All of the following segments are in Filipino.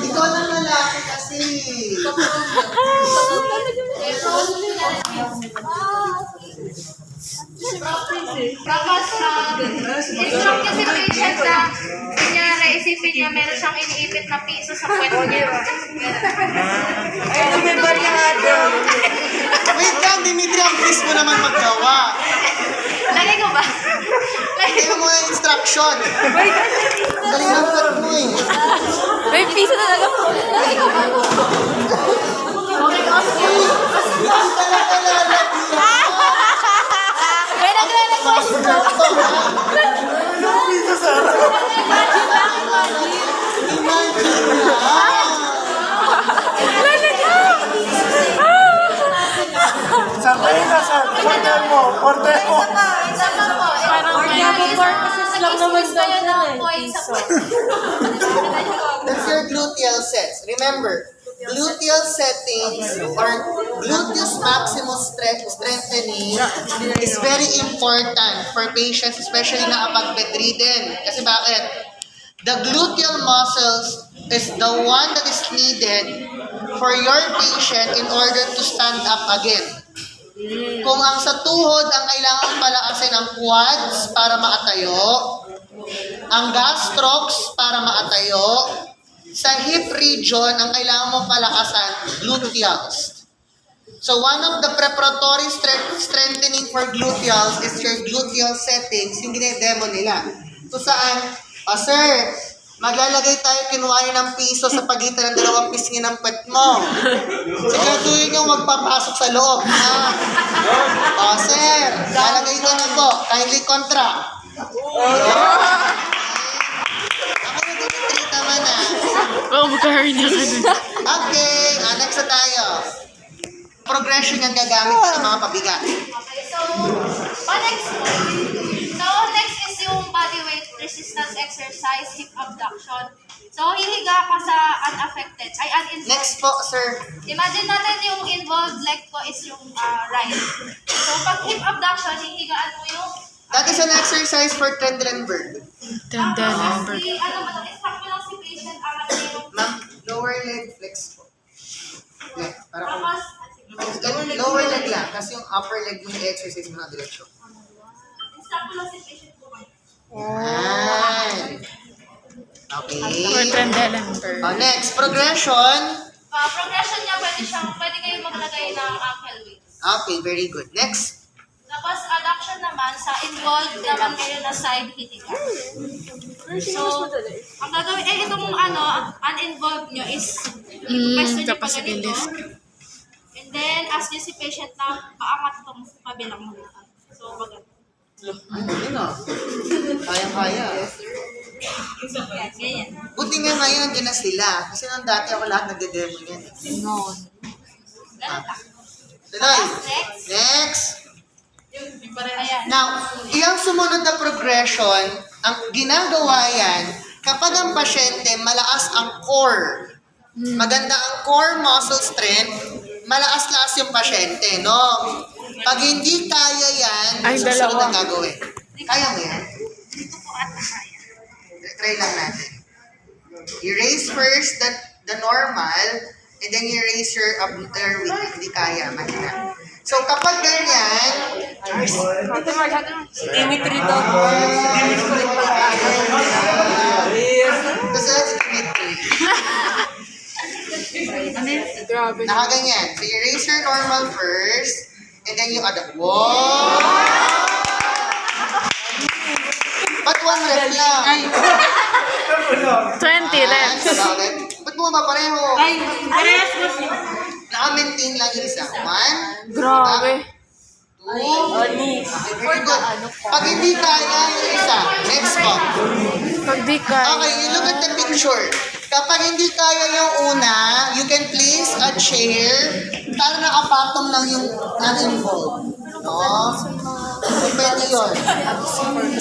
Ikaw lang lalaki kasi. Tapos, instruct niya si patient na, kunyari, isipin niya, meron siyang iniipit na piso sa puwet niya. Ay, may baryado. Wait lang, Dimitri, ang please mo naman maggawa. Lagay ko ba? Lagay Tingnan mo yung instruction. Ang galing ng pat mo eh. May piso talaga po. Lagay ko ba? Okay, okay. Hindi talaga lalaki. May nagre-request po. Imagine lang. Saan kayo nasa? Order mo. Order mo. Parang may purposes lang naman daw siya eh. Piso. That's your gluteal sets. Remember, gluteal settings or gluteus maximus strengthening is very important for patients, especially na kapag bedridden. Kasi bakit? The gluteal muscles is the one that is needed for your patient in order to stand up again. Kung ang sa tuhod ang kailangan palakasin ang quads para maatayo, ang gastrocs para maatayo, sa hip region ang kailangan mo palakasan, gluteals. So one of the preparatory strengthening for gluteals is your gluteal settings, yung dinedemo nila. So saan? Sir, maglalagay tayo kinuhain ng piso sa pagitan ng dalawang pisngi ng pet mo. Siguraduhin nyo magpapasok sa loob. Ha? Sir, lalagay ko na po. Kindly contract. Ako na Dimitri, tama na. Oh, magka-hernia ka dun. Okay, next na tayo. Progression yung gagamit sa mga pabigat. Okay, so next is yung body weight resistance exercise, hip abduction. So, hihiga ka sa uninvolved. Next po, sir. Imagine natin yung involved leg ko is yung right. So, pag hip abduction, hihigaan mo yung That is an exercise for Trendelenburg. Trendelenburg. Isang mo lang si patient, angat niya yung Ma'am, lower leg flex po. Yeah, para po. tapos, Lower leg lang, kasi yung upper leg yung exercise mo na diretsyo. isang mo lang si patient ko. Yan. Okay. For Trendelenburg. Next, progression. Progression niya, pwede kayo maglagay ng ankle weights. Okay, very good. Next. Tapos, adduction naman, sa involved naman kayo na side hitting. So, ang gagawin, itong uninvolved nyo is, pwesto nyo pa tapos ganito. i-lift. And then, ask nyo si patient na paangat itong kabilang mo. So, maganda. Ayun o. Kaya-kaya. Yan, ganyan. Buti nga ngayon, dyan na sila. Kasi nung dati ako lahat nagde-demo yan. Noon. Ganun lang. Tuloy. Next. Next. Ayan. Now, yung sumunod na progression, ang ginagawa yan, kapag ang pasyente malakas ang core, maganda ang core muscle strength, malakas-lakas yung pasyente, no? Pag hindi kaya yan, Ay, susunod dalawa. ang gagawin. Kaya mo yan? Dito po at kaya. Try lang natin. You raise first the normal, and then you raise your weak. Hindi kaya, mahina. So, kapag ganyan, Dimitri daw. Tapos let's Dimitri. Grabe. Nakaganyan. So, you raise your normal first, and then you adapt. Wow! Ba't 1 rep lang? 20 reps. Ba't bumaba pareho? Ay, parehas mo siya. Naka-maintain lang yung isa. 1, Grabe. 2, very good. Pag hindi kaya yung isa, next po. Pag di ka. Okay, you look at the picture. Kapag hindi kaya yung una, you can place a chair para nakapatong lang yung uninvolved. No? Pwede yun.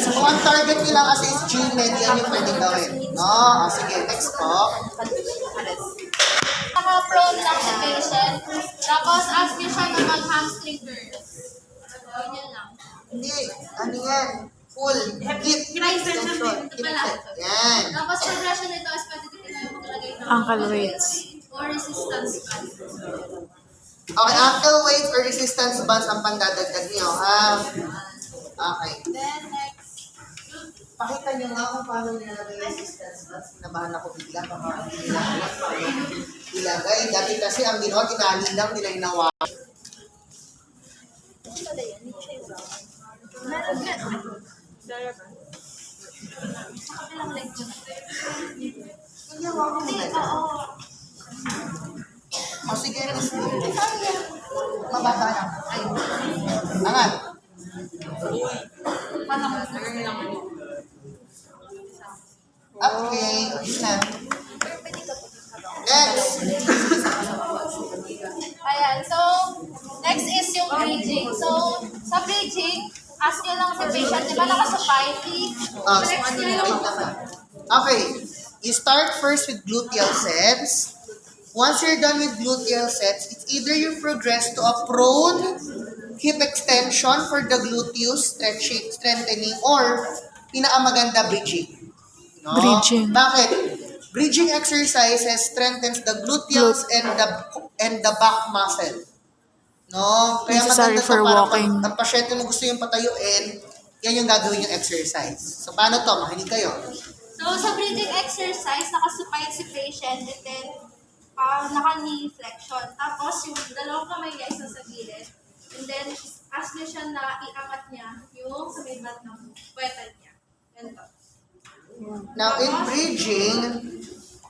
Kung ang target nila kasi is G-med, yan yung pwede gawin. No? Sige, next po. Naka-prone lang si patient. Tapos, ask nyo siya na mag-hamstring curls. Ganyan lang. Hindi, ano yan? Full hip extension. Hip set. Yan. Tapos, progression nito is pwede din kayo Ankle weights. or resistance band. Okay, ankle weights or resistance bands ang pandadagdag niyo, ha? Okay. Then next, Pakita niyo nga kung paano nilalagay yung resistance bands. Kinabahan ako bigla, baka hindi nila alam paano ilagay. Dati kasi ang ginawa, tinali lang nila inawa. meron ka. Sa kabilang leg ko. Hindi, hawa ko Hindi, muna. oo. O sige, mababa lang. Angat. Okay, ayun na. Next. Ayan, so, next is yung bridging. So, sa bridging, ask nyo lang sa patient, di ba nakasupay? Flex nyo yung Okay, you start first with gluteal sets. Once you're done with gluteal sets, it's either you progress to a prone hip extension for the gluteus strengthening or pinakamaganda bridging. No? Bridging. Bakit? Bridging exercises strengthens the gluteals and the back muscle. No? Kaya Necessary maganda to for para walking. pag ang pasyente mo gusto yung patayuin, yan yung gagawin yung exercise. So paano to? Makinig kayo. So, sa breathing exercise, nakasupay si patient and then naka-knee flexion. Tapos, yung dalawang kamay niya isa sa gilid. And then, ask niya siya na iangat niya yung sa may bat ng puwetan niya. Ganito. Now, in bridging,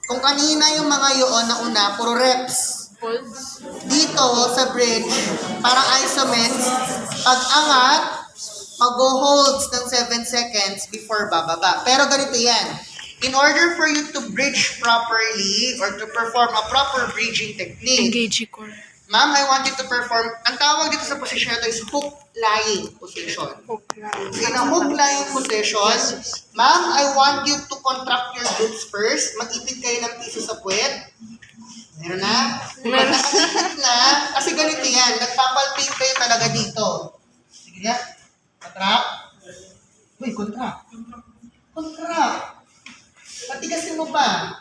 kung kanina yung mga yun na una, puro reps. Dito, sa bridge, parang isometric, pag angat, mag-holds ng 7 seconds before bababa. Pero ganito yan. In order for you to bridge properly or to perform a proper bridging technique, Engage core. ma'am, I want you to perform, ang tawag dito sa position na ito is hook lying position. So in a hook lying position, ma'am, I want you to contract your glutes first. Mag-ipit kayo ng piso sa puwet. Meron na? Meron na. Kasi ganito yan. Nagpapalpate kayo talaga dito. Sige nga. Contract. Uy, contract. Contract. Patigasin mo pa.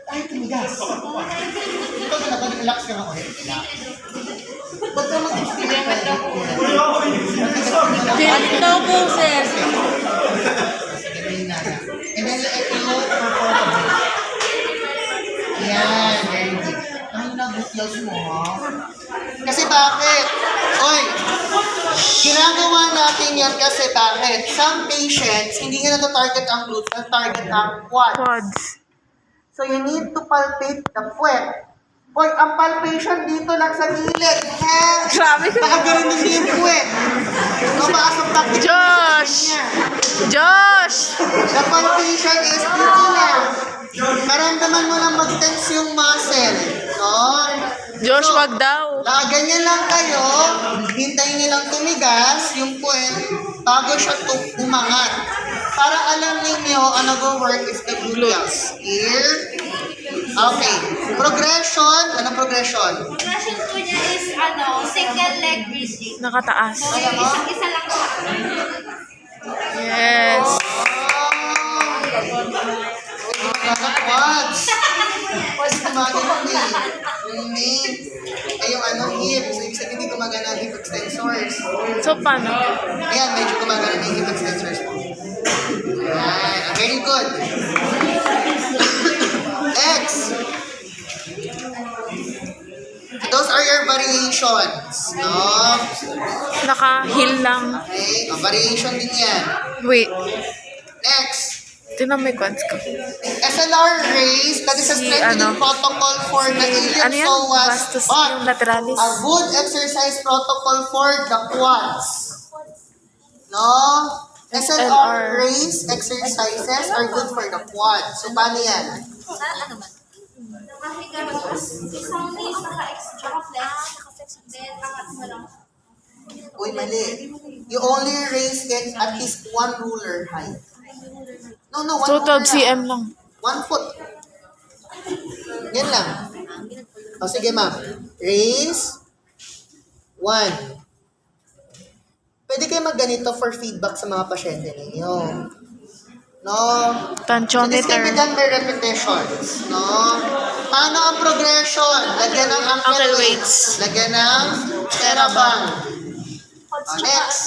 Ay, tumigas. Ito na nag-relax ka na ulit. Huwag ka mag-experiment na po. Galit daw po, sir. And then let you perform a break. Yan, very good. Ano nag-heels mo, ha? Kasi bakit? Oy, ginagawa natin yan kasi bakit? Some patients, hindi nila na-target ang glutes, na-target ang quads. Quads. So you need to palpate the puwet. Oy, ang palpation dito lang sa gilid. Ha? Grabe ka. Baka ganun din yung puwet. No, baka sa practice. Josh! Josh! The palpation is dito lang. Maramdaman mo lang mag-tense yung muscle. No? Josh, wag daw. Ganyan lang kayo. Hintayin nilang tumigas yung puwet bago siya umangat. Para alam ninyo ang nag-work is the gluteus. Here. Okay. Progression. Anong progression? Progression po niya is, single leg bridging. Nakataas. So, yung isang-isa lang siya. Yes. Quads. Quads gumagana eh. Hindi. Eh yung hips. Ibig sabihin hindi gumagana ang hip extensors. So, paano? Ayan, medyo gumagana na yung hip extensors mo. Ayan. Very good. X. Those are your variations. No? Naka-heel lang. Okay. Variation din yan. Wait. Next. Tinan may quads ko. SLR raise, that is a strengthening protocol for the iliac Ano yan? psoas, Vastus but yung lateralis. a good exercise protocol for the quads. No? SLR raise exercises are good for the quads. So, paano yan? Nakahiga mo. Isang knees naka-flex. Then, angat mo lang. Uy, mali. You only raise it at least 1 ruler height. No, 1 Total ruler cm lang. 1 foot. Yan lang. O, sige ma'am. Raise. 1. Pwede kayo magganito for feedback sa mga pasyente ninyo. No? So this can be done by repetitions. No? Paano ang progression? Lagyan ng uncle weights. Lagyan ng TheraBand. Next.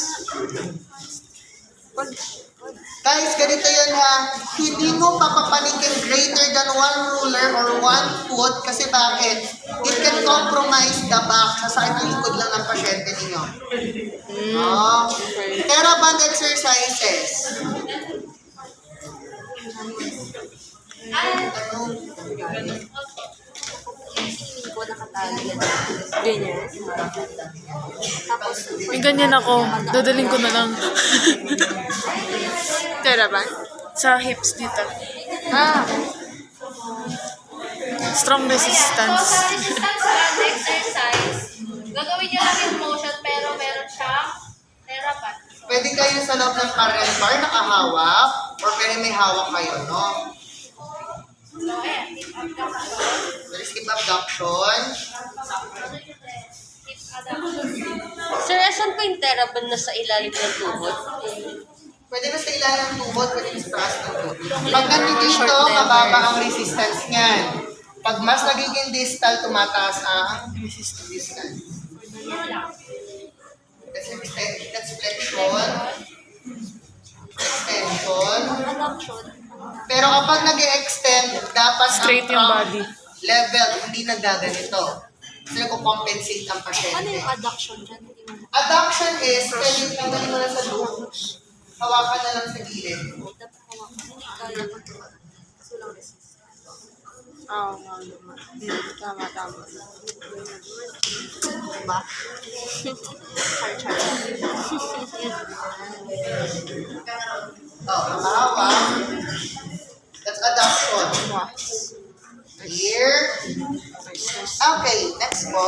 Guys, ganito yun ha. Hindi mo papapanikin greater than 1 ruler or 1 foot kasi bakit? It can compromise the back. Sasakit ang likod lang ng pasyente ninyo. No? TheraBand exercises. Ganyan. May ganyan ako. Dadaling ko na lang. TheraBand? Sa hips dito. Ah. Strong resistance. So, sa resistance band exercise, gagawin niyo lang yung motion pero meron siyang TheraBand. Pwede kayo sa loob ng parallel bar nakahawak or pwede may hawak kayo, no? So, ayan, hip abduction. Skip abduction. Hip abduction. Sir, asan po yung TheraBand na sa ilalim ng tuhod? Pwede na sa ilalim ng tuhod, pwede na sa taas ng tuhod. Pag nandito, mababa ang resistance niyan. Pag mas nagiging distal, tumataas ang resistance. That's flexion. Extension. Abduction. Pero kapag nag-extend, dapat Straight ang yung trunk body. level, hindi naggaganito. Kasi nag-compensate ang pasyente. Ano yung adduction dyan? Hindi mo Adduction is, pwede tanggalin mo na sa loob. Hawakan na lang sa gilid. Oo, tama. Diba? Oh, nakahawak. That's adduction. Here. Okay, next po.